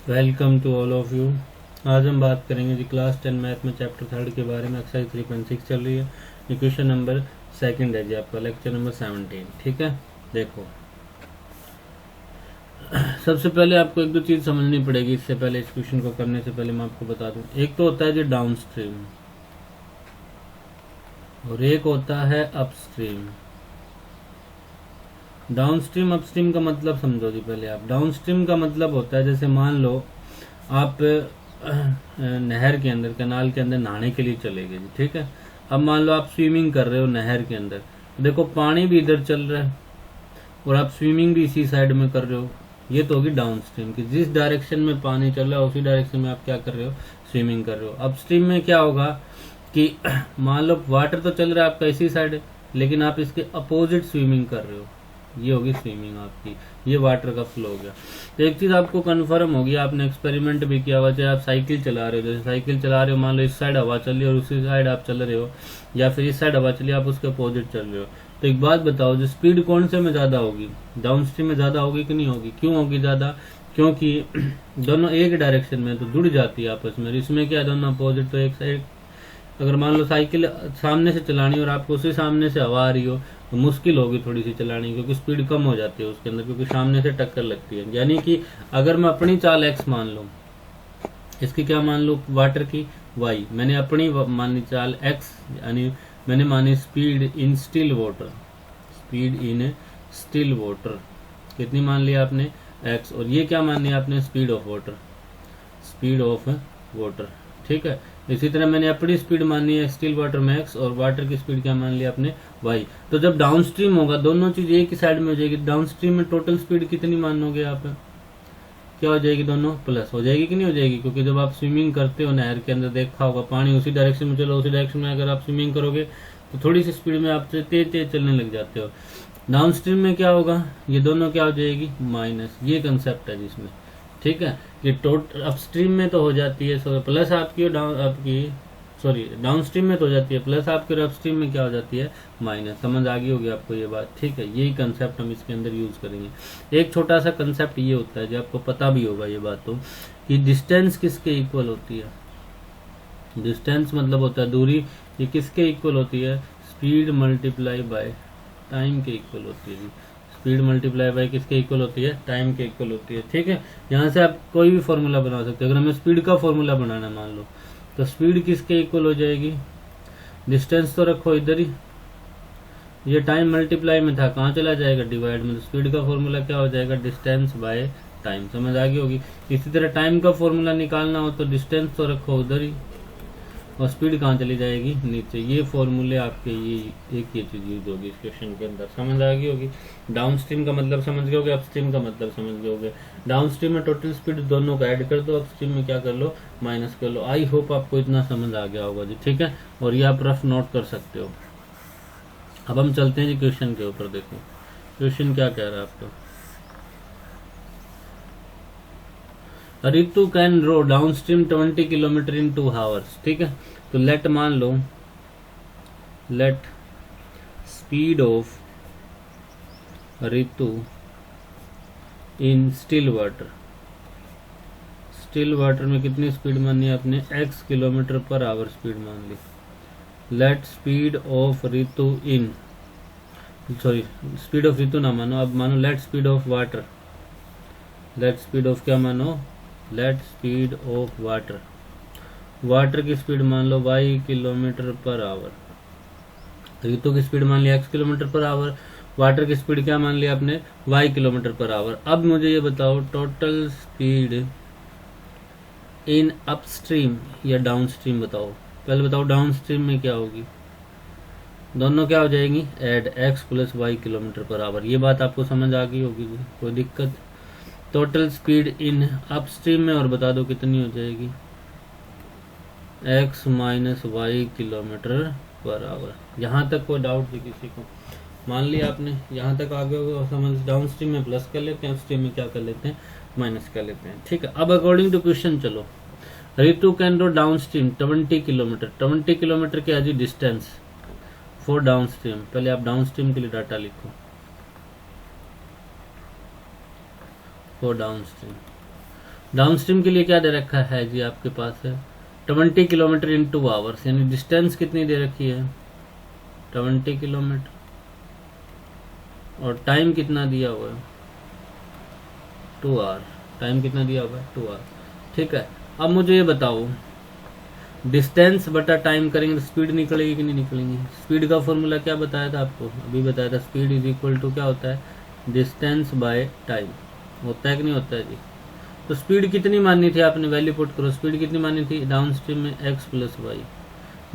Welcome to all of you. आज हम बात करेंगे जी क्लास 10 मैथ में चैप्टर 3 के बारे में। एक्सरसाइज 3.6 चल रही है। इक्वेशन नंबर सेकंड है जी आपका, लेक्चर नंबर 17। ठीक है, देखो सबसे पहले आपको एक दो चीज़ समझनी पड़ेगी। इससे पहले इस क्वेश्चन को करने से पहले मैं आपको बता दूं, एक तो होता है जी डाउन स्ट्रीम और एक होता है अपस्ट्रीम। डाउन स्ट्रीम अपस्ट्रीम का मतलब समझो जी पहले आप। डाउन स्ट्रीम का मतलब होता है, जैसे मान लो आप नहर के अंदर, कैनाल के अंदर नहाने के लिए चले गए जी। ठीक है, अब मान लो आप स्विमिंग कर रहे हो नहर के अंदर, देखो पानी भी इधर चल रहा है और आप स्विमिंग भी इसी साइड में कर रहे हो। ये तो होगी डाउन स्ट्रीम की, जिस डायरेक्शन में पानी चल रहा है उसी डायरेक्शन में आप क्या कर रहे हो, स्विमिंग कर रहे हो। अपस्ट्रीम में क्या होगा कि मान लो वाटर तो चल रहा है आपका इसी साइड, लेकिन आप इसके अपोजिट स्विमिंग कर रहे हो। ये होगी स्विमिंग आपकी, ये वाटर का फ्लो हो गया। तो एक चीज आपको कंफर्म होगी, आपने एक्सपेरिमेंट भी किया हुआ, चाहे आप साइकिल चला रहे हो, जैसे साइकिल चला रहे हो, मान लो इस साइड हवा चल रही है और उसी साइड आप चल रहे हो, या फिर इस साइड हवा चली आप उसके अपोजिट चल रहे हो। तो एक बात बताओ, जो स्पीड कौन से में ज्यादा होगी, डाउन स्ट्रीम में ज्यादा होगी कि नहीं होगी? क्यों होगी ज्यादा? क्योंकि दोनों एक डायरेक्शन में तो जुड़ जाती है आपस में। इसमें क्या, दोनों अपोजिट, तो एक साइड अगर मान लो साइकिल सामने से चलानी और आपको उसी सामने से हवा आ रही हो तो मुश्किल होगी थोड़ी सी चलानी, क्योंकि स्पीड कम हो जाती है उसके अंदर, क्योंकि सामने से टक्कर लगती है। यानी कि अगर मैं अपनी चाल एक्स मान लूं, इसकी क्या मान लूं, वाटर की वाई, मैंने अपनी मानी चाल एक्स, यानी मैंने मानी speed in still water, speed in still water कितनी मान लिया आपने, एक्स, और ये क्या मान लिया आपने, speed of water, speed of water. ठीक है, इसी तरह मैंने अपनी स्पीड मानी है स्टिल वाटर में एक्स, और वाटर की स्पीड क्या मान लिया आपने, वाई। तो जब डाउन स्ट्रीम होगा दोनों चीज एक ही साइड में हो जाएगी। डाउन स्ट्रीम में टोटल स्पीड कितनी मानोगे आप, क्या हो जाएगी, दोनों प्लस हो जाएगी कि नहीं हो जाएगी? क्योंकि जब आप स्विमिंग करते हो नहर के अंदर, देखा होगा पानी उसी डायरेक्शन में चलो, उसी डायरेक्शन में अगर आप स्विमिंग करोगे तो थोड़ी सी स्पीड में आप तेज तेज चलने लग जाते हो। डाउन स्ट्रीम में क्या होगा, ये दोनों क्या हो जाएगी, माइनस। ये कंसेप्ट है जिसमें, ठीक है, ये टोटल अपस्ट्रीम में तो हो जाती है प्लस आपकी, और डाउन आपकी सॉरी डाउन स्ट्रीम में तो हो जाती है प्लस आपकी, और अपस्ट्रीम में क्या हो जाती है, माइनस। समझ आ गई होगी आपको ये बात? ठीक है, यही कंसेप्ट हम इसके अंदर यूज करेंगे। एक छोटा सा कंसेप्ट ये होता है जो आपको पता भी होगा ये बात, तो कि डिस्टेंस किसके इक्वल होती है। डिस्टेंस मतलब होता है दूरी, ये किसके इक्वल होती है, स्पीड मल्टीप्लाई बाय टाइम के इक्वल होती है। स्पीड मल्टीप्लाई बाय किसके इक्वल होती है, टाइम के इक्वल होती है। ठीक है, यहाँ से आप कोई भी फॉर्मूला बना सकते हो। अगर हमें स्पीड का फॉर्मूला बनाना मान लो, तो स्पीड किसके इक्वल हो जाएगी, डिस्टेंस तो रखो इधर ही, ये टाइम मल्टीप्लाई में था, कहाँ चला जाएगा, डिवाइड में। तो स्पीड का फॉर्मूला क्या हो जाएगा, डिस्टेंस बाय टाइम। समझ आ गई होगी। इसी तरह टाइम का फॉर्मूला निकालना हो तो डिस्टेंस तो रखो उधर ही, और स्पीड कहाँ चली जाएगी, नीचे। ये फॉर्मूले आपके, ये एक ये चीज यूज होगी इस क्वेश्चन के अंदर। समझ आ गई होगी। डाउन स्ट्रीम का मतलब समझ गए होगे, अपस्ट्रीम का मतलब समझ गए होगे। डाउन स्ट्रीम में टोटल स्पीड दोनों का ऐड कर दो, अपस्ट्रीम में क्या कर लो, माइनस कर लो। आई होप आपको इतना समझ आ गया होगा जी। ठीक है, और ये आप रफ नोट कर सकते हो। अब हम चलते हैं जी क्वेश्चन के ऊपर। देखो क्वेश्चन क्या कह रहा है आपको, Ritu can row down stream 20 kilometre in 2 hours. ठीक है, तो लेट मान लो, let speed of Ritu in still water, still water में कितनी स्पीड मानी है आपने, x kilometre per hour speed मान ली। Let speed of Ritu in, sorry speed of Ritu ना मानो, अब मानो let speed of water, let speed of क्या मानो, let speed of water, water की स्पीड मान लो y kilometre per our. Ritu की स्पीड मान लिया x kilometre per our, water की स्पीड क्या मान लिया आपने, y किलोमीटर पर आवर। अब मुझे ये बताओ टोटल स्पीड इन अपस्ट्रीम या डाउन स्ट्रीम बताओ। पहले बताओ डाउन स्ट्रीम में क्या होगी, दोनों क्या हो जाएंगी, add x plus y kilometre per hour. ये बात आपको समझ आ गई होगी, कोई दिक्कत? टोटल स्पीड इन अपस्ट्रीम में और बता दो कितनी हो जाएगी, x minus y kilometre per hour. यहाँ तक कोई डाउट थी किसी को? मान लिया आपने, यहाँ तक आगे होगा समझ। डाउन स्ट्रीम में प्लस कर लेते हैं, अपस्ट्रीम में क्या कर लेते हैं, माइनस कर लेते हैं। ठीक है, अब अकॉर्डिंग टू क्वेश्चन चलो। Ritu can row down stream 20 kilometre, 20 kilometre की आज डिस्टेंस फॉर डाउन स्ट्रीम। पहले आप डाउन स्ट्रीम के लिए डाटा लिखो, for down stream. Down stream के लिए क्या दे रखा है जी आपके पास है 20 किलोमीटर इन 2 आवर्स, यानी डिस्टेंस कितनी दे रखी है 20 किलोमीटर, और टाइम कितना दिया हुआ है 2 आवर, टाइम कितना दिया हुआ है 2 आवर। ठीक है, अब मुझे ये बताओ डिस्टेंस बटा टाइम करेंगे तो स्पीड निकलेगी कि नहीं निकलेगी। स्पीड का फॉर्मूला क्या बताया था आपको, अभी बताया था, स्पीड इज इक्वल टू क्या होता है डिस्टेंस बाय टाइम, होता है कि नहीं होता है जी। तो स्पीड कितनी माननी थी आपने, वैल्यू पुट करो, स्पीड कितनी माननी थी डाउन स्ट्रीम में x प्लस वाई,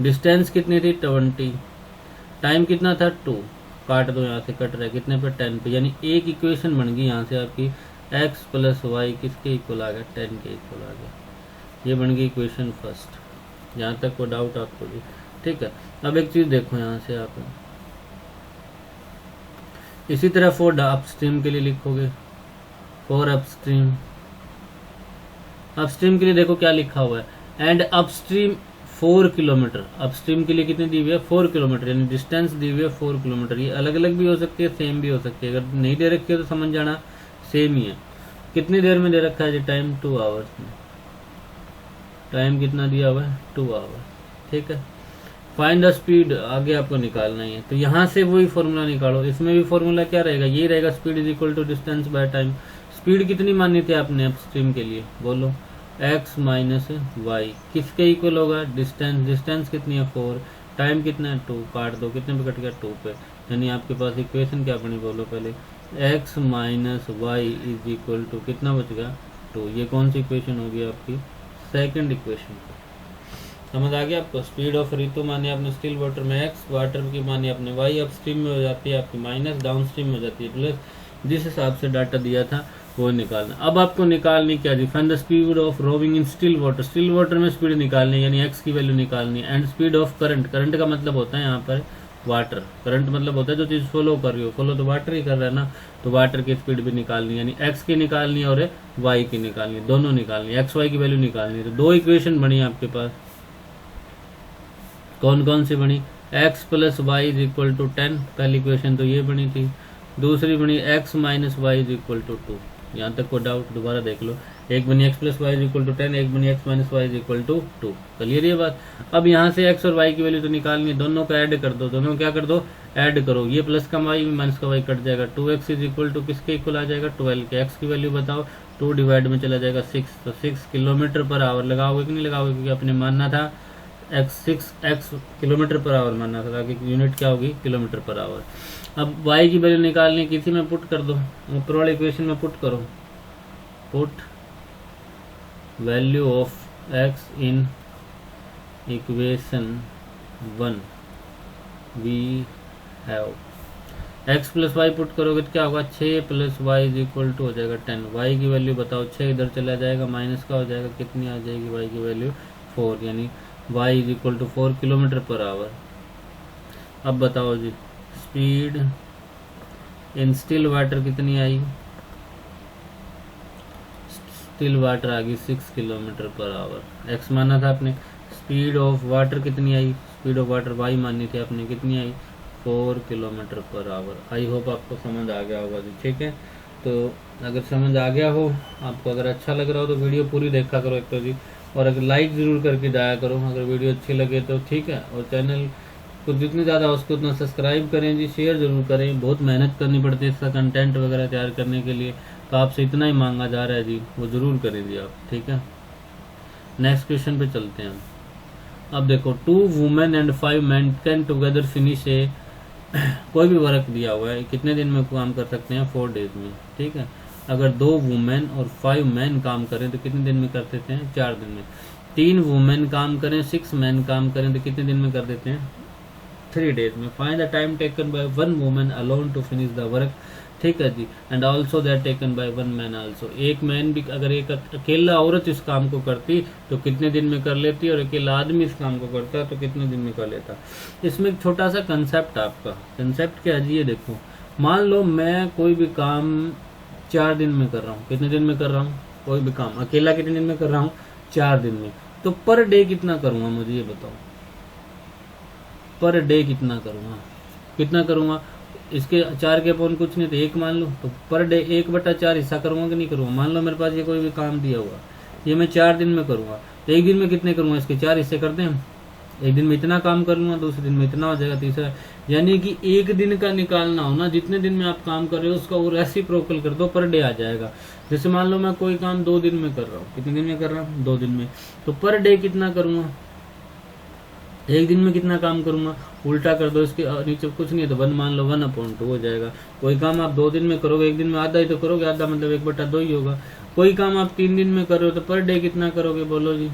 डिस्टेंस कितनी थी 20, टाइम कितना था 2, काट दो यहाँ से, कट रहा है कितने पे 10 पे, यानी एक इक्वेशन बन गई यहाँ से आपकी x प्लस वाई किसके इक्वल आ गया 10 के इक्वल आ गया, ये बन गई इक्वेशन फर्स्ट। यहाँ तक कोई डाउट आपको भी, ठीक है। अब एक चीज देखो यहाँ से आप इसी तरह फॉर अपस्ट्रीम के लिए लिखोगे, फॉर अपस्ट्रीम, अपस्ट्रीम के लिए देखो क्या लिखा हुआ है एंड अपस्ट्रीम 4 किलोमीटर, अपस्ट्रीम के लिए कितनी दी हुई है 4 किलोमीटर, यानी डिस्टेंस दी हुई है 4 किलोमीटर। ये अलग अलग भी हो सकती है, सेम भी हो सकती है, अगर नहीं दे रखी है तो समझ जाना सेम ही है। कितनी देर में दे रखा है जी टाइम 2 आवर्स में, टाइम कितना दिया हुआ है 2 आवर, ठीक है। फाइंड द स्पीड आगे आपको निकालना ही है, तो यहाँ से वही फॉर्मूला निकालो, इसमें भी फॉर्मूला क्या रहेगा, ये रहेगा speed is equal to distance by time. Speed कितनी माननी थी आपने अपस्ट्रीम के लिए, बोलो x माइनस वाई, किसके इक्वल होगा डिस्टेंस, डिस्टेंस कितनी है 4, टाइम कितना है 2, काट दो कितने पे कट गया 2 पे, यानी आपके पास इक्वेशन क्या बनी बोलो पहले, x minus y is equal to कितना बच गया 2। ये कौन सी इक्वेशन होगी आपकी सेकंड इक्वेशन। समझ आ गया आपको, स्पीड ऑफ ऋतु माने आपने स्टिल वाटर में x, वाटर की माने आपने y, अपस्ट्रीम में हो जाती है आपकी माइनस, डाउन स्ट्रीम में हो जाती है प्लस, जिस हिसाब से डाटा दिया था वो निकालना। अब आपको निकालनी क्या जी, find the speed of rowing in still water, still water में स्पीड निकालनी यानी x की वैल्यू निकालनी है, and speed of current, current का मतलब होता है यहाँ पर वाटर, करंट मतलब होता है जो चीज फॉलो कर रही हो, फॉलो तो वाटर ही कर रहा है ना, तो वाटर की स्पीड भी निकालनी यानी x की निकालनी है और y की निकालनी है, दोनों निकालनी है, x y की वैल्यू निकालनी है। तो दो इक्वेशन बनी आपके पास, कौन कौन सी बनी, x plus y is equal to 10, पहली इक्वेशन तो ये बनी थी, दूसरी बनी x minus y is equal to 2। यहाँ तक को डाउट दोबारा देख लो, एक बनी x plus y is equal to 10, एक बनी x minus y is equal to 2, clear ये बात। अब यहाँ से x और y की वैल्यू तो निकालनी है, दोनों का ऐड कर दो, दोनों क्या कर दो ऐड करो, ये प्लस का y माइनस का y कट जाएगा, 2x इज इक्वल टू किसके इक्वल आ जाएगा 12 के, x की वैल्यू बताओ 2 डिवाइड में चला जाएगा 6, तो 6 किलोमीटर पर आवर लगाओगे कि नहीं लगाओगे, क्योंकि आपने मानना था x किलोमीटर पर आवर मानना था, ताकि यूनिट क्या होगी किलोमीटर पर आवर। अब y की वैल्यू निकालनी किसी में पुट कर दो, ऊपर वाले इक्वेशन में पुट करो, put value of x in equation 1 we have, x plus y put करोगे तो क्या होगा 6 plus y is equal to हो जाएगा 10, y की वैल्यू बताओ 6 इधर चला जाएगा माइनस का हो जाएगा, कितनी आ जाएगी y की वैल्यू 4, यानी y is equal to 4 kilometre per hour. अब बताओ जी स्पीड इन स्टिल वाटर कितनी आई, स्टिल वाटर आ गई 6 किलोमीटर पर आवर, x माना था आपने, स्पीड ऑफ वाटर कितनी आई, स्पीड ऑफ वाटर y माननी थी आपने, कितनी आई 4 kilometre per hour. I hope आपको समझ आ गया होगा जी, ठीक है। तो अगर समझ आ गया हो आपको, अगर अच्छा लग रहा हो तो वीडियो पूरी देखा करो एक तो जी, और अगर लाइक ज़रूर करके जाया करो अगर वीडियो अच्छी लगे तो, ठीक है। और चैनल को जितने ज़्यादा हो उसको उतना सब्सक्राइब करें जी, शेयर ज़रूर करें, बहुत मेहनत करनी पड़ती है इसका कंटेंट वगैरह तैयार करने के लिए, तो आपसे इतना ही मांगा जा रहा है जी, वो ज़रूर करें जी आप, ठीक है। नेक्स्ट क्वेश्चन पे चलते हैं। अब देखो 2 women and 5 man can together finish a, कोई भी वर्क दिया हुआ है कितने दिन में काम कर सकते हैं 4 डेज में, ठीक है। अगर 2 वुमेन और 5 मैन काम करें तो कितने दिन में कर देते हैं 4 दिन में, 3 वुमेन काम करें 6 मैन काम करें तो कितने दिन में कर देते हैं 3 डेज में। Find the time taken by 1 women alone to finish the work, ठीक है जी, and also that taken by 1 man also, एक मैन भी अगर एक अकेला औरत इस काम को करती तो कितने दिन में कर लेती, और अकेला आदमी इस काम को करता तो कितने दिन में कर लेता। इसमें एक छोटा सा कंसेप्ट, आपका कंसेप्ट क्या है जी, ये देखो, मान लो मैं कोई भी काम 4 दिन में कर रहा हूँ, कितने दिन में कर रहा हूँ, कोई भी काम अकेला कितने दिन में कर रहा हूँ 4 दिन में, तो पर डे कितना करूंगा मुझे ये बताओ, पर डे कितना करूंगा, कितना करूंगा इसके 4 के अपॉन कुछ नहीं तो 1 मान लो, तो पर डे 1/4 हिस्सा करूँगा कि नहीं करूँगा। मान लो मेरे पास ये कोई भी काम दिया हुआ, ये मैं 4 दिन में करूँगा, तो एक दिन में कितने करूँगा, इसके 4 हिस्से करते हैं हम। एक दिन में इतना काम कर लूँगा, दूसरे दिन में इतना हो जाएगा, तीसरा, यानी कि एक दिन का निकालना हो ना, जितने दिन में आप काम कर रहे हो उसका वो रेसिप्रोकल कर दो, पर डे आ जाएगा। जैसे मान लो मैं कोई काम 2 दिन में कर रहा हूँ, कितने दिन में कर रहा हूँ, 2 दिन में, तो पर डे कितना करूँगा, एक दिन में कितना काम करूंगा, उल्टा कर दो, इसके नीचे कुछ नहीं है तो 1 मान लो, 1/2 हो जाएगा। कोई काम आप 2 दिन में करोगे, एक दिन में आधा ही तो करोगे, आधा मतलब 1/2 ही होगा। कोई काम आप 3 दिन में कर रहे हो तो पर डे कितना करोगे, बोलो जी,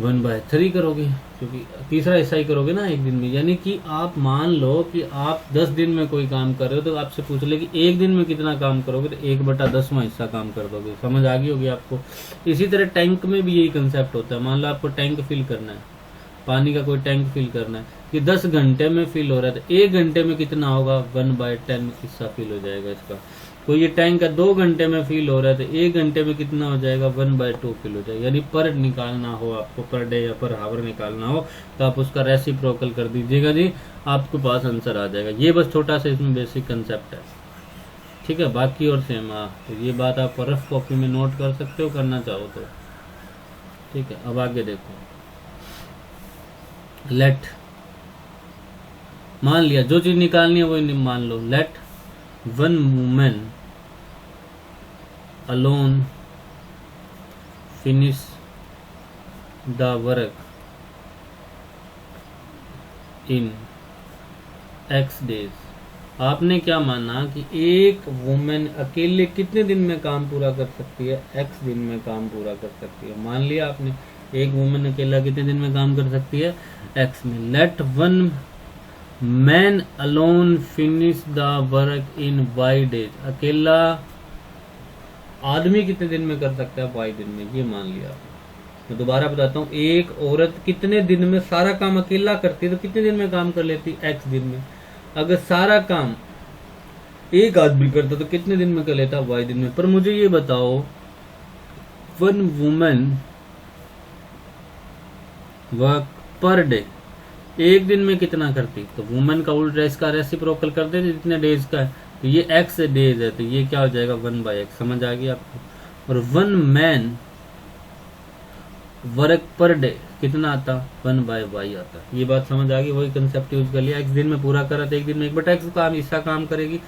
1/3 करोगे, क्योंकि तीसरा हिस्सा ही करोगे ना एक दिन में। यानी कि आप मान लो कि आप 10 दिन में कोई काम कर रहे हो, तो आपसे पूछ ले कि एक दिन में कितना काम करोगे, तो 1/10वां हिस्सा काम कर दोगे। समझ आ गई होगी आपको। इसी तरह टैंक में भी यही कंसेप्ट होता है। मान लो आपको टैंक फिल करना है, पानी का कोई टैंक फिल करना है, कि 10 घंटे में फिल हो रहा है, तो 1 घंटे में कितना होगा, 1/10 हिस्सा फिल हो जाएगा इसका। कोई ये टैंक का 2 घंटे में फिल हो रहा है, तो 1 घंटे में कितना हो जाएगा, 1/2 फिल हो जाएगा। यानी पर निकालना हो आपको, पर डे या पर हावर निकालना हो, तो आप उसका रेसिप्रोकल कर दीजिएगा जी, आपके पास आंसर आ जाएगा। ये बस छोटा सा इसमें बेसिक कंसेप्ट है, ठीक है। बाकी और सेम तो ये बात आप रफ कॉपी में नोट कर सकते हो, करना चाहो तो, ठीक है। अब आगे देखो, लेट, मान लिया जो चीज निकालनी है वही मान लो। Let 1 women alone finish the work in X days. आपने क्या माना कि एक वुमेन अकेले कितने दिन में काम पूरा कर सकती है, X दिन में काम पूरा कर सकती है। मान लिया आपने एक वुमेन अकेला कितने दिन में काम कर सकती है, X में। Let 1 man alone finish the work in Y days. अकेला आदमी कितने दिन में कर सकता है, Y दिन में, ये मान लिया। मैं दोबारा बताता हूँ, एक औरत कितने दिन में सारा काम अकेला करती है, तो कितने दिन में काम कर लेती, X दिन में। अगर सारा काम एक आदमी करता तो कितने दिन में कर लेता, Y दिन में। पर मुझे ये बताओ, 1 वुमेन वर्क पर डे, एक दिन में कितना करती, तो वुमेन का उल्टा इसका रेसिप्रोकल कर देते जितने डेज का है, तो ये X डेज है, तो ये क्या हो जाएगा, 1/X। समझ आ गई आपको। और 1 मैन वर्क पर डे कितना आता, 1/Y आता। ये बात समझ आ गई, वही कंसेप्ट यूज कर लिया। X दिन में पूरा करा तो एक दिन में 1/X काम हिस्सा काम करेगी,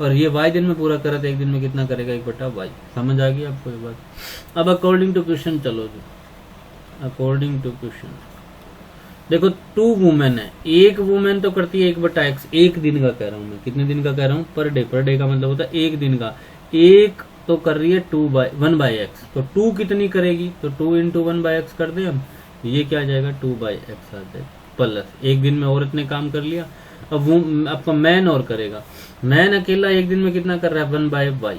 और ये Y दिन में पूरा करा तो एक दिन में कितना करेगा, 1/Y। समझ आ गई आपको ये बात। अब अकॉर्डिंग टू क्वेश्चन चलो जी, अकॉर्डिंग टू क्वेश्चन देखो, 2 वुमेन है, एक वुमेन तो करती है 1/X, एक दिन का कह रहा हूं मैं, कितने दिन का कह रहा हूं, पर डे। पर डे का मतलब होता है एक दिन का। एक तो कर रही है 1/X, तो 2 कितनी करेगी, तो 2 × 1/X कर दे हम, ये क्या आ जाएगा, 2/X आ जाएगा। प्लस एक दिन में औरत ने काम कर लिया। अब वो आपका मैन और करेगा, मैन अकेला एक दिन में कितना कर रहा है, 1/Y।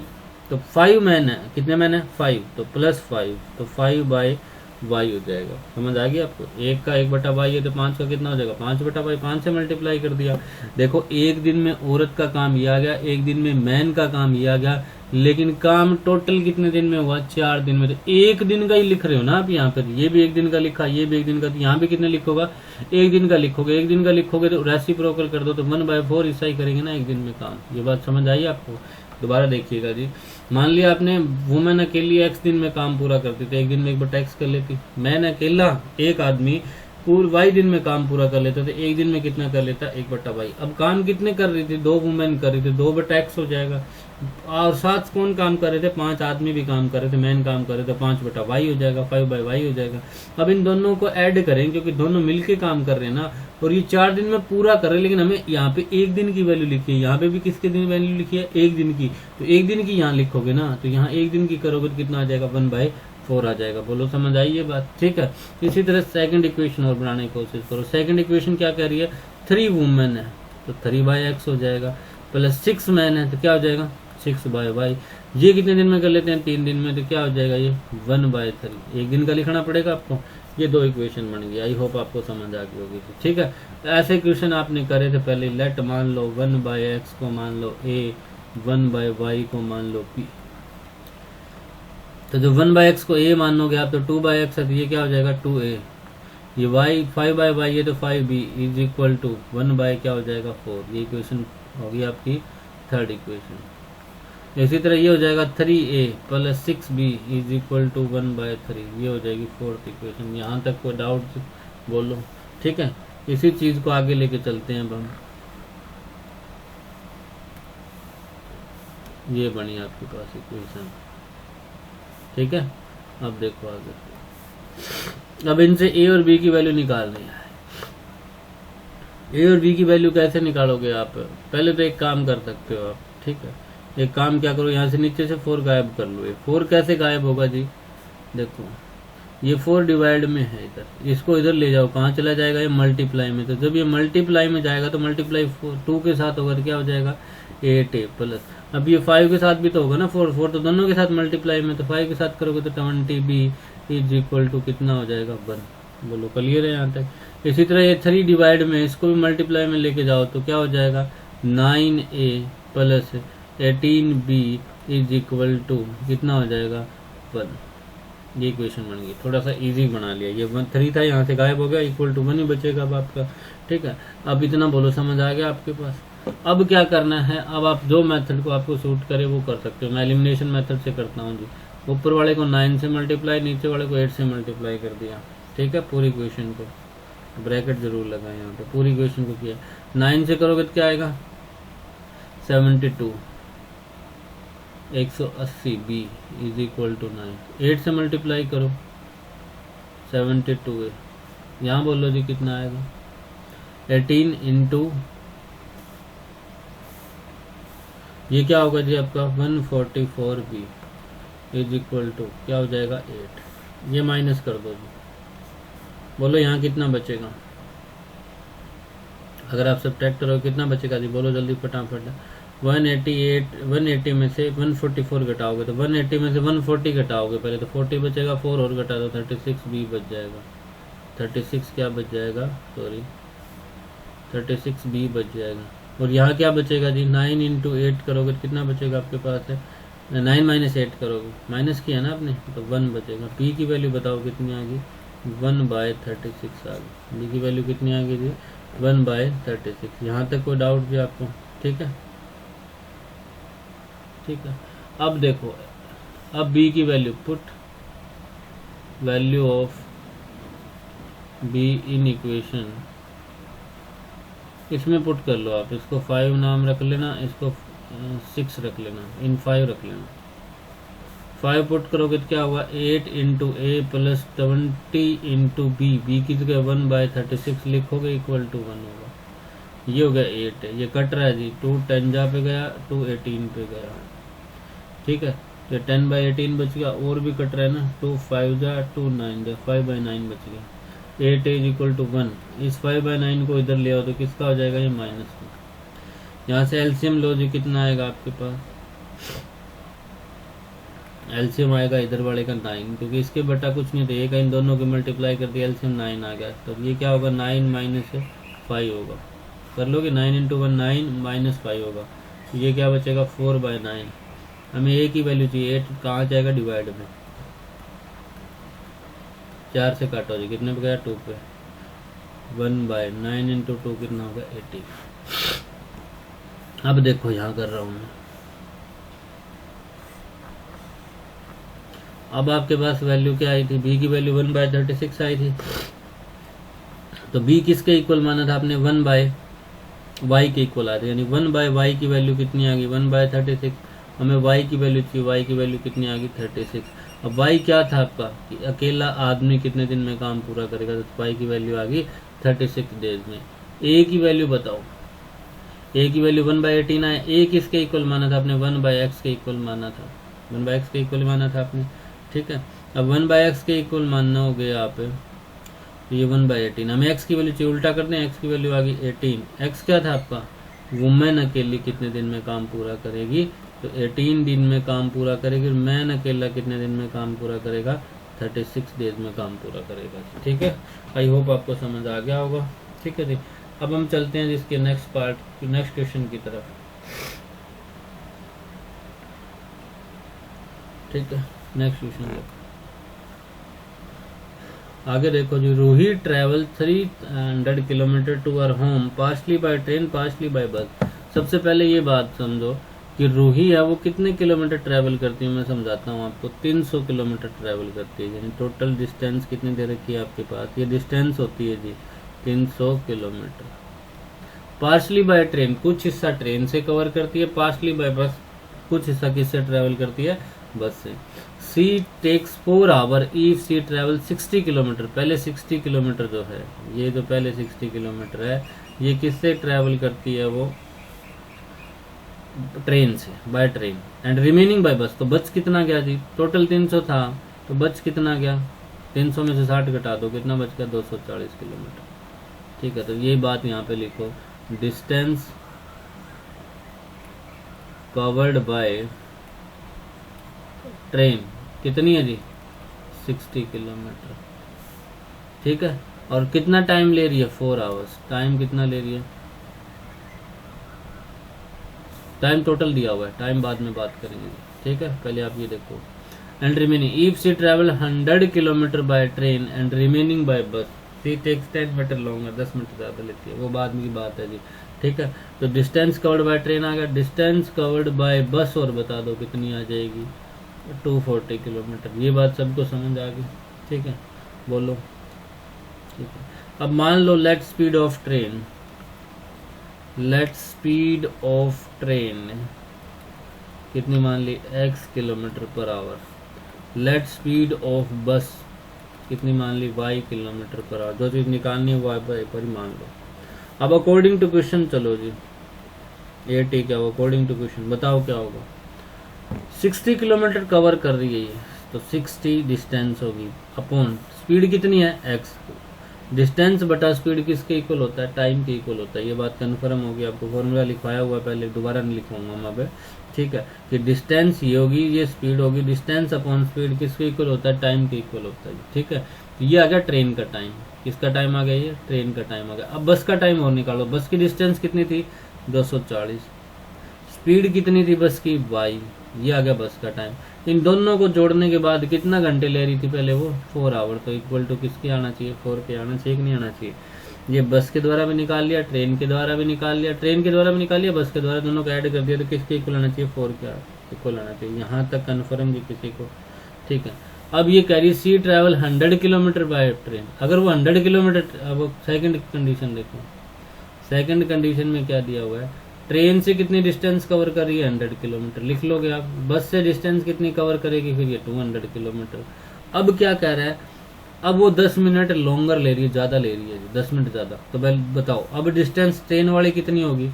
तो 5 मैन है, कितने मैन है, 5, तो +5, तो 5/Y हो जाएगा। समझ आ गया आपको। एक का 1/Y है तो 5 का कितना हो जाएगा, 5/Y। 5 से मल्टीप्लाई कर दिया। देखो एक दिन में औरत का काम ये आ गया, एक दिन में मैन का काम ये आ गया, लेकिन काम टोटल कितने दिन में हुआ, 4 दिन में। तो एक दिन का ही लिख रहे हो ना आप यहाँ पर, ये भी एक दिन का लिखा, ये भी एक दिन का, तो यहाँ भी कितने लिखोगा, एक दिन का लिखोगे। एक दिन का लिखोगे तो रेसिप्रोकल कर दो, तो 1/4 हिस्सा ही करेंगे ना एक दिन में काम। ये बात समझ आई आपको। दोबारा देखिएगा जी, मान लिया आपने वुमेन अकेली X दिन में काम पूरा करती तो एक दिन में 1/X कर लेती। मैन अकेला एक आदमी Y दिन में काम पूरा कर लेता तो एक दिन में कितना कर लेता, 1/Y। अब काम कितने कर रही थी, 2 वुमेन कर रही थी, 2/X हो जाएगा। और साथ कौन काम कर रहे थे, 5 आदमी भी काम कर रहे थे, मैन काम कर रहे थे, 5/Y हो जाएगा, 5/Y हो जाएगा। अब इन दोनों को ऐड करें, क्योंकि दोनों मिलके काम कर रहे हैं ना, और ये 4 दिन में पूरा कर रहे हैं, लेकिन हमें यहाँ पे एक दिन की वैल्यू लिखी है, यहाँ पे भी किसके दिन वैल्यू लिखी है, एक दिन की। तो एक दिन की यहाँ लिखोगे ना, तो यहाँ एक दिन की करोगे तो कितना आ जाएगा, 1/4 आ जाएगा। बोलो समझ आई ये बात, ठीक है। इसी तरह सेकंड इक्वेशन और बनाने की कोशिश करो। सेकंड इक्वेशन क्या कह रही है, 3 वुमेन है तो 3/X हो जाएगा, प्लस 6 मैन है तो क्या हो जाएगा, 6/Y। ये कितने दिन में कर लेते हैं, 3 दिन में, तो क्या हो जाएगा, ये 1/3। एक दिन का लिखना पड़ेगा आपको। ये 2 इक्वेशन बन गई। आई होप आपको समझ आ गई होगी, ठीक है। ऐसे क्वेश्चन आपने करे थे पहले। लेट मान लो 1/X को मान लो A, 1/Y को मान लो P। तो जो 1/X को A मानोगे आप, तो 2/X है तो ये क्या हो जाएगा, 2A। ये y 5/y है तो 5b इज इक्वल टू 1 क्या हो जाएगा 4। ये इक्वेशन होगी आपकी थर्ड इक्वेशन। इसी तरह ये हो जाएगा 3a plus 6b is equal to 1/3। ये हो जाएगी फोर्थ इक्वेशन। यहाँ तक कोई डाउट बोलो, ठीक है। इसी चीज को आगे लेके चलते हैं अब हम। ये बनी आपके पास इक्वेशन, ठीक है। अब देखो आगे, अब इनसे a और b की वैल्यू निकालनी है। a और b की वैल्यू कैसे निकालोगे आप? पहले तो एक काम कर सकते हो आप, ठीक है। एक काम क्या करो, यहाँ से नीचे से 4 गायब कर लो। ये 4 कैसे गायब होगा जी? देखो ये 4 डिवाइड में है, इधर इसको इधर ले जाओ, कहाँ चला जाएगा? ये मल्टीप्लाई में। तो जब ये मल्टीप्लाई में जाएगा तो मल्टीप्लाई 2 के साथ होगा तो क्या हो जाएगा 8a प्लस, अब ये 5 के साथ भी तो होगा ना, 4 तो दोनों के साथ मल्टीप्लाई में, तो 5 के साथ करोगे तो 20b इज इक्वल टू कितना हो जाएगा 1। बोलो क्लियर है यहाँ तक। इसी तरह ये 3 डिवाइड में, इसको भी मल्टीप्लाई में लेके जाओ तो क्या हो जाएगा 9a plus 18b is equal to कितना हो जाएगा 1। ये इक्वेशन बन गई। थोड़ा सा इजी बना लिया। ये 3 था, यहाँ से गायब हो गया, इक्वल टू 1 ही बचेगा अब आपका, ठीक है। अब इतना बोलो समझ आ गया आपके पास। अब क्या करना है, अब आप जो मेथड को आपको सूट करे वो कर सकते हो। मैं एलिमिनेशन मेथड से करता हूँ जी। ऊपर वाले को 9 से मल्टीप्लाई, नीचे वाले को 8 से मल्टीप्लाई कर दिया, ठीक है। पूरी इक्वेशन को ब्रैकेट जरूर लगाए यहाँ पे, पूरी इक्वेशन को किया। 9 से करोगे तो क्या आएगा 72 180b इज इक्वल टू 9। 8 से मल्टीप्लाई करो 72 है, यहाँ बोलो जी कितना आएगा 18 इंटू, ये क्या होगा जी आपका 144b इज इक्वल टू क्या हो जाएगा 8। ये माइनस कर दो जी, बोलो यहाँ कितना बचेगा? अगर आप सब्ट्रैक्ट करोगे कितना बचेगा जी? बोलो जल्दी फटाफट। 180 में से 144 घटाओगे तो 180 में से 140 घटाओगे पहले तो 40 बचेगा, 4 और घटा दो 36b बच जाएगा। 36 क्या बच जाएगा, सॉरी 36b बच जाएगा। और यहाँ क्या बचेगा जी 9 इंटू 8 करोगे तो कितना बचेगा आपके पास है 9 माइनस 8 करोगे, माइनस किया ना आपने तो 1 बचेगा। p की वैल्यू बताओ कितनी आ गई 1/36 आ गई। b की वैल्यू कितनी आ गई जी 1/36। यहाँ तक कोई डाउट भी आपको? ठीक है, ठीक है। अब देखो, अब b की value put value of b in equation, इसमें पुट कर लो आप। इसको 5 नाम रख लेना, इसको 6 रख लेना, इन 5 रख लेना। 5 पुट करोगे तो क्या होगा 8 इंटू ए प्लस 20 इंटू बी की जगह 1/36 लिखोगे इक्वल टू 1 होगा। ये हो गया 8 है, ये कट रहा है जी, 2 10 जा पे गया, 2 18 पे गया, ठीक है। तो 10/18 बच गया, और भी कट रहा है ना, 2 5 जा 2 9 जा, 5/9 बच गया। 8 इज इक्वल टू 1। इस 5/9 को इधर ले आओ तो किसका हो जाएगा ये माइनस में। यहाँ से एलसीएम लो जी, कितना आएगा आपके पास? एलसीएम आएगा इधर वाले का 9, क्योंकि इसके बटा कुछ नहीं था, एक इन दोनों को मल्टीप्लाई कर दिया, एलसीएम 9 आ गया। तो ये क्या होगा 9 माइनस 5 होगा, कर लोगे 9 इंटू 1 9 माइनस 5 होगा। तो ये क्या बचेगा 4/9। हमें ए की वैल्यू चाहिए, 8 कहाँ जाएगा डिवाइड में, 4 से काटो जी, कितने पे गया 2 पे, 1/9 इंटू 2 कितना होगा 80। अब देखो यहाँ कर रहा हूँ मैं, अब आपके पास वैल्यू क्या आई थी, b की वैल्यू 1/36 आई थी। तो b किसके इक्वल माना था आपने 1/y के इक्वल आ रही, यानी 1/y की वैल्यू कितनी आ गई 1/36। हमें y की वैल्यू चाहिए, y की वैल्यू कितनी आ गई 36। अब y क्या था आपका कि अकेला आदमी कितने दिन में काम पूरा करेगा, तो y की वैल्यू आ गई 36 डेज में। a की वैल्यू बताओ, a की वैल्यू 1/18 आया। a किसके इक्वल माना था आपने 1/x के इक्वल माना था, 1/x के इक्वल माना था आपने, ठीक है। अब 1/x के इक्वल मानना हो गया आप, तो ये 1/18। हमें x की वैल्यू चाहिए, उल्टा करते हैं, x की वैल्यू आ गई 18। x क्या था आपका, वुमेन अकेली कितने दिन में काम पूरा करेगी, तो 18 दिन में काम पूरा करेगी। मैन अकेला कितने दिन में काम पूरा करेगा 36 डेज में काम पूरा करेगा, ठीक है। आई होप आपको समझ आ गया होगा, ठीक है जी। अब हम चलते हैं जिसके नेक्स्ट पार्ट, नेक्स्ट क्वेश्चन की तरफ, ठीक है। नेक्स्ट क्वेश्चन आगे देखो जी, Ruhi travel 300 kilometre to our home partially by train partially by bus. सबसे पहले ये बात समझो कि रूही है वो कितने किलोमीटर ट्रैवल करती है, मैं समझाता हूँ आपको। 300 किलोमीटर ट्रैवल करती है, यानी टोटल डिस्टेंस कितनी दे रखी है आपके पास, ये डिस्टेंस होती है जी 300 किलोमीटर। पार्शली बाय ट्रेन, कुछ हिस्सा ट्रेन से कवर करती है, पार्शली बाय बस, कुछ हिस्सा किससे ट्रैवल करती है, बस से। She takes 4 hour if she travel 60 kilometre, पहले 60 किलोमीटर जो है, ये जो पहले 60 किलोमीटर है, ये किससे ट्रैवल करती है, वो ट्रेन से, by train. And remaining by bus, तो बच कितना गया जी, टोटल 300 था तो बच कितना गया, 300 में से 60 घटा दो, कितना बच गया, 240 किलोमीटर। ठीक है, तो ये बात यहाँ पे लिखो, डिस्टेंस कवर्ड बाय ट्रेन कितनी है जी, 60 किलोमीटर। ठीक है, और कितना टाइम ले रही है, 4 आवर्स। टाइम कितना ले रही है, टाइम टोटल दिया हुआ है, टाइम बाद में बात करेंगे। ठीक है, पहले आप ये देखो। And remaining if she travel 100 kilometre by train and remaining by bus, she takes 10 minute longer, 10 minute ज़्यादा लेती है, वो बाद में की बात है जी। ठीक है, तो डिस्टेंस कवर्ड बाय ट्रेन आ गया, डिस्टेंस कवर्ड बाय बस और बता दो कितनी आ जाएगी, 240 किलोमीटर। ये बात सबको समझ आ गई। ठीक है, बोलो। ठीक है, अब मान लो let speed of train, let speed of train कितनी मान ली, x kilometre per hour. Let speed of bus कितनी मान ली, y किलोमीटर पर आवर। जो चीज निकालनी है वो y पर ही मान लो। अब अकॉर्डिंग टू क्वेश्चन चलो जी, ये ठीक है, अकॉर्डिंग टू क्वेश्चन बताओ क्या होगा। 60 किलोमीटर कवर कर रही है ये, तो 60 डिस्टेंस होगी अपॉन स्पीड कितनी है, x। डिस्टेंस बटा स्पीड किसके इक्वल होता है, टाइम के इक्वल होता है। ये बात कन्फर्म होगी, आपको फॉर्मूला लिखवाया हुआ है पहले, दोबारा नहीं लिखवाऊंगा मैं अब। ठीक है, कि डिस्टेंस ये होगी, ये स्पीड होगी, डिस्टेंस अपॉन स्पीड किसके इक्वल होता है, टाइम के इक्वल होता है। ठीक है, तो ये आ गया ट्रेन का टाइम, किसका टाइम आ गया, ये ट्रेन का टाइम आ गया। अब बस का टाइम और निकालो, बस की डिस्टेंस कितनी थी, 240, स्पीड कितनी थी बस की, y, ये आ गया बस का टाइम। इन दोनों को जोड़ने के बाद कितना घंटे ले रही थी पहले वो, 4 आवर, तो इक्वल टू किसके आना चाहिए, 4 के आना चाहिए कि नहीं आना चाहिए। ये बस के द्वारा भी निकाल लिया, ट्रेन के द्वारा भी निकाल लिया, ट्रेन के द्वारा भी निकाल लिया, बस के द्वारा, दोनों को ऐड कर दिया, तो किसके इक्वल आना चाहिए, 4 के इक्वल आना चाहिए। यहाँ तक कन्फर्म जी किसी को। ठीक है, अब ये कह रही सी ट्रैवल 100 किलोमीटर बाय ट्रेन, अगर वो 100 किलोमीटर, अब सेकंड कंडीशन देखो, सेकंड कंडीशन में क्या दिया हुआ है, ट्रेन से कितनी डिस्टेंस कवर कर रही है, 100 किलोमीटर लिख लोगे आप। बस से डिस्टेंस कितनी कवर करेगी, फिर ये 200 किलोमीटर। अब क्या कह रहा है, अब वो 10 मिनट लॉन्गर ले रही है, ज्यादा ले रही है, 10 मिनट ज्यादा। तो बताओ अब डिस्टेंस ट्रेन वाली कितनी होगी,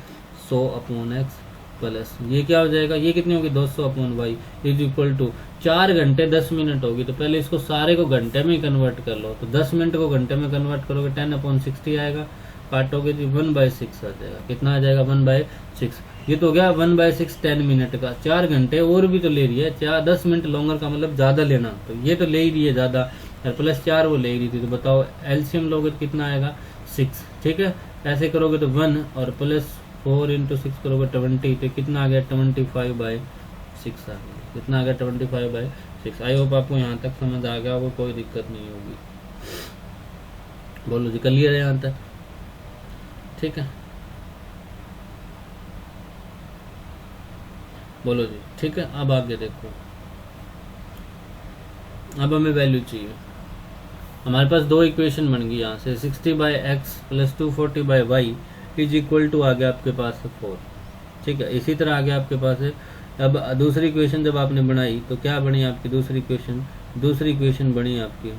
100 अपॉन एक्स प्लस ये क्या हो जाएगा, ये कितनी होगी, 200 upon y is equal to 4 घंटे 10 मिनट होगी। तो पहले इसको सारे को घंटे में कन्वर्ट कर लो, तो 10 मिनट को घंटे में कन्वर्ट करोगे 10 अपॉन 60 आएगा, काटोगे तो 1/6 आ जाएगा। कितना आ जाएगा, 1/6। ये तो हो गया 1/6 10 मिनट का। 4 घंटे और भी तो ले रही है, 10 मिनट लॉन्गर का मतलब ज्यादा लेना, तो ये तो ले ही रही है ज्यादा, और प्लस 4 वो ले रही थी। तो बताओ एलसीएम लोगे तो कितना आएगा, 6। ठीक है, ऐसे करोगे तो 1 और प्लस 4 इंटू 6 करोगे 20, तो कितना आ गया, 25/6 आ गया। कितना आ गया, 25/6। आई होप आपको यहाँ तक समझ आ गया होगा, कोई दिक्कत नहीं होगी। बोलो जी, क्लियर है यहाँ तक। ठीक है, बोलो जी। ठीक है, अब आगे देखो, अब हमें वैल्यू चाहिए। हमारे पास दो इक्वेशन बन गई यहाँ से, 60/x plus 240/y is equal to आ गया आपके पास 4। ठीक है, इसी तरह आ गया आपके पास है। अब दूसरी इक्वेशन जब आपने बनाई तो क्या बनी आपकी दूसरी इक्वेशन, दूसरी इक्वेशन बनी आपकी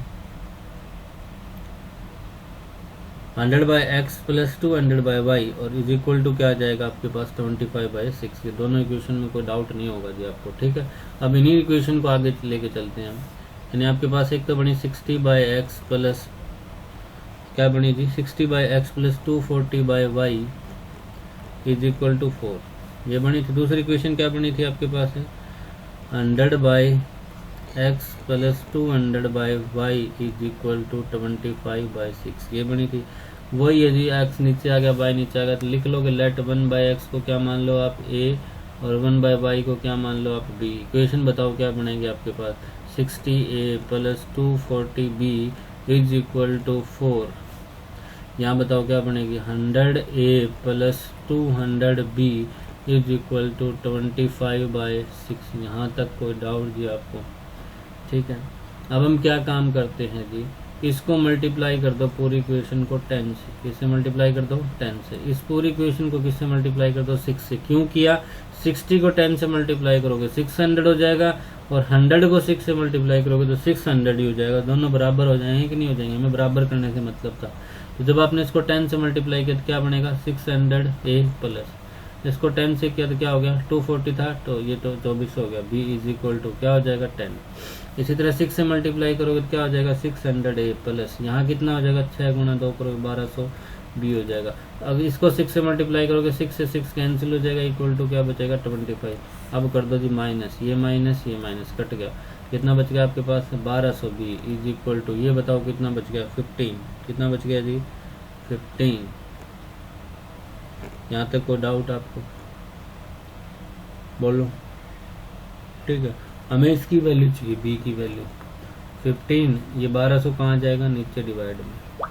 100/x प्लस 200/y और इज इक्वल टू क्या आ जाएगा आपके पास 25/6। ये दोनों इक्वेशन में कोई डाउट नहीं होगा जी आपको। ठीक है, अब इन्हीं इक्वेशन को आगे लेके चलते हैं हम। यानी आपके पास एक तो बनी 60/x प्लस क्या बनी थी, 60/x plus 240/y is equal to 4, ये बनी थी। दूसरी इक्वेशन क्या बनी थी आपके पास है 100/x plus 200/y is equal to 25/6, ये बनी थी। वही है जी, x नीचे आ गया, y नीचे आ गया, तो लिख लोगे लेट 1/x को क्या मान लो आप a और 1/y को क्या मान लो आप b। इक्वेशन बताओ क्या बनेगी आपके पास, 60a plus 240b is equal to 4। यहाँ बताओ क्या बनेगी, 100A plus 200B is equal to 25/6। यहाँ तक कोई डाउट जी आपको? ठीक है, अब हम क्या काम करते हैं जी, इसको मल्टीप्लाई कर दो पूरी इक्वेशन को 10 से। किससे मल्टीप्लाई कर दो? 10 से। इस पूरी इक्वेशन को किससे मल्टीप्लाई कर दो? 6 से। क्यों किया? 60 को 10 से मल्टीप्लाई करोगे 600 हो जाएगा, और 100 को 6 से मल्टीप्लाई करोगे तो 600 ही हो जाएगा। दोनों बराबर हो जाएंगे कि नहीं हो जाएंगे? हमें बराबर करने से मतलब था। तो जब आपने इसको 10 से मल्टीप्लाई किया तो क्या बनेगा? 600A प्लस इसको 10 से किया तो क्या हो गया? 240 था, तो ये तो 24 हो गया। B इज इक्वल टू क्या हो जाएगा? 10। इसी तरह 6 से मल्टीप्लाई करोगे तो क्या हो जाएगा? 600A प्लस यहाँ कितना हो जाएगा? 6 गुना 2 करोगे 1200B हो जाएगा। अब इसको 6 से मल्टीप्लाई करोगे 6 से 6 कैंसिल हो जाएगा, इक्वल टू क्या बचेगा? 25। अब कर दो जी माइनस, ये माइनस कट गया। कितना बच गया आपके पास? 1200B इज इक्वल टू, ये बताओ कितना बच गया? 15। कितना बच गया जी? 15। यहाँ तक कोई डाउट आपको? बोलो। ठीक है, हमें इसकी वैल्यू चाहिए, B की वैल्यू 15। ये 1200 कहाँ जाएगा? नीचे डिवाइड में।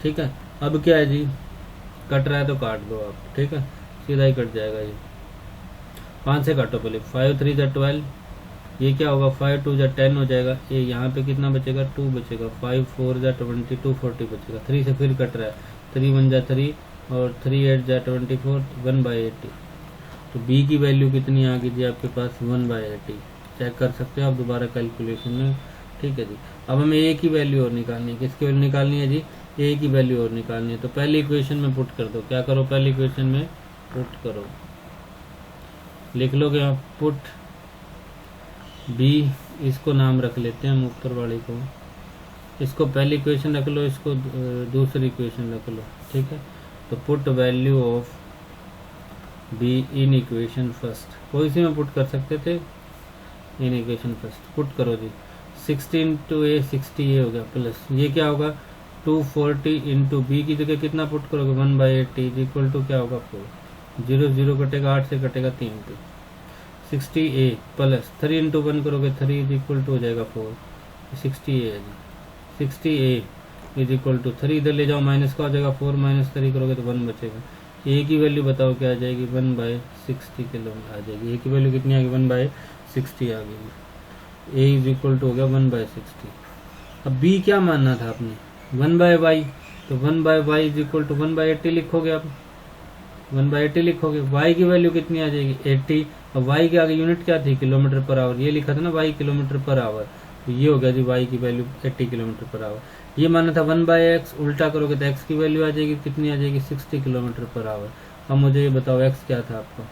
ठीक है, अब क्या है जी, कट रहा है तो काट दो आप। ठीक है, सीधा ही कट जाएगा ये। 5 से काटो पहले। 5 3 जा 12, ये क्या होगा? 5 2 जा 10 हो जाएगा। ये यहाँ पे कितना बचेगा? 2 बचेगा। 5 4 जा 20, 240 बचेगा। 3 से फिर कट रहा है, 3 1 जा 3 और 3 8 जा 24, 1/80। तो B की वैल्यू कितनी आ गई जी आपके पास? 1/80। चेक कर सकते हो आप दोबारा कैलकुलेशन में। ठीक है जी, अब हमें A की वैल्यू और निकालनी है। किसकी वैल्यू निकालनी है जी? A की वैल्यू और निकालनी है। तो पहली इक्वेशन में पुट कर दो। क्या करो? पहली इक्वेशन में पुट करो। लिख लोगे आप पुट B, इसको नाम रख लेते हैं हम ऊपर वाले को। इसको पहली इक्वेशन रख लो, इसको दूसरी इक्वेशन रख लो। ठीक है, तो put value of B in equation first. कोई सी में पुट कर सकते थे, इन इक्वेशन फर्स्ट पुट करो जी। 60 इंटू A 60A हो गया, प्लस ये क्या होगा? 240 इंटू B की जगह कितना पुट करोगे? 1/80 इज इक्वल टू क्या होगा? 4। 0 0 कटेगा, 8 से कटेगा 3 पे। 60A प्लस 3 इंटू 1 करोगे 3 इज इक्वल टू हो जाएगा 4। 60A है जी। 60A इज इक्वल टू 3 इधर ले जाओ, माइनस का हो जाएगा 4 माइनस 3 करोगे तो 1 बचेगा। A की वैल्यू बताओ क्या आ जाएगी? 1/60 किलो आ जाएगी। A की वैल्यू कितनी आ गई? 1/60 आ गई। A इज इक्वल टू हो गया 1/60। अब B क्या मानना था आपने? 1/y, तो 1/y इज इक्वल टू 1/80 लिखोगे आप। 1/80 लिखोगे। Y की वैल्यू कितनी आ जाएगी? 80। और Y के आगे यूनिट क्या थी? Kilometre per hour. ये लिखा था ना Y किलोमीटर पर आवर, तो ये हो गया जी Y की वैल्यू 80 किलोमीटर पर आवर। ये माना था 1/x, उल्टा करोगे तो x की वैल्यू आ जाएगी कितनी? आ जाएगी 60 किलोमीटर पर आवर। अब मुझे ये बताओ x क्या था आपका?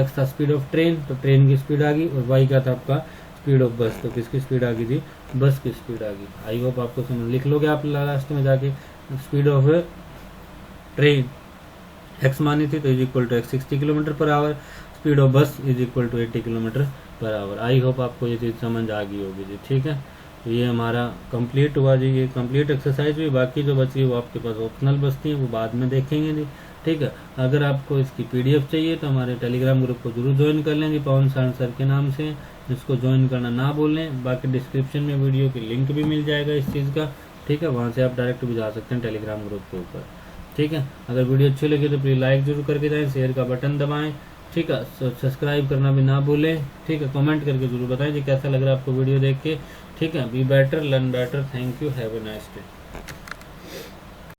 x था स्पीड ऑफ ट्रेन, तो ट्रेन की स्पीड आ गई। और y क्या था आपका? स्पीड ऑफ बस, तो किसकी स्पीड आ गई थी? बस की स्पीड आ गई। आई होप आपको समझ। लिख लोगे आप लास्ट में जाके, स्पीड ऑफ ट्रेन x मानी थी तो is equal to x 60 kilometre per hour, speed of bus is equal to 80 kilometre per hour. I hope आपको ये चीज़ समझ आ गई होगी जी। ठीक है, तो ये हमारा कंप्लीट हुआ जी, ये कंप्लीट एक्सरसाइज हुई। बाकी जो बची है वो आपके पास ऑप्शनल बचती है, वो बाद में देखेंगे जी। ठीक है, अगर आपको इसकी PDF चाहिए तो हमारे टेलीग्राम ग्रुप को जरूर ज्वाइन कर लें जी, पवन सारण सर के नाम से। जिसको ज्वाइन करना ना भूलें। बाकी डिस्क्रिप्शन में वीडियो की लिंक भी मिल जाएगा इस चीज़ का। ठीक है, वहाँ से आप डायरेक्ट भी जा सकते हैं टेलीग्राम ग्रुप के ऊपर। ठीक है, अगर वीडियो अच्छी लगी तो प्लीज़ लाइक जरूर करके जाएं, शेयर का बटन दबाएं। ठीक है, सब्सक्राइब करना भी ना भूलें। ठीक है, कमेंट करके जरूर बताएं जी कैसा लग रहा है आपको वीडियो देख के। ठीक है, be better learn better. Thank you, have a nice day.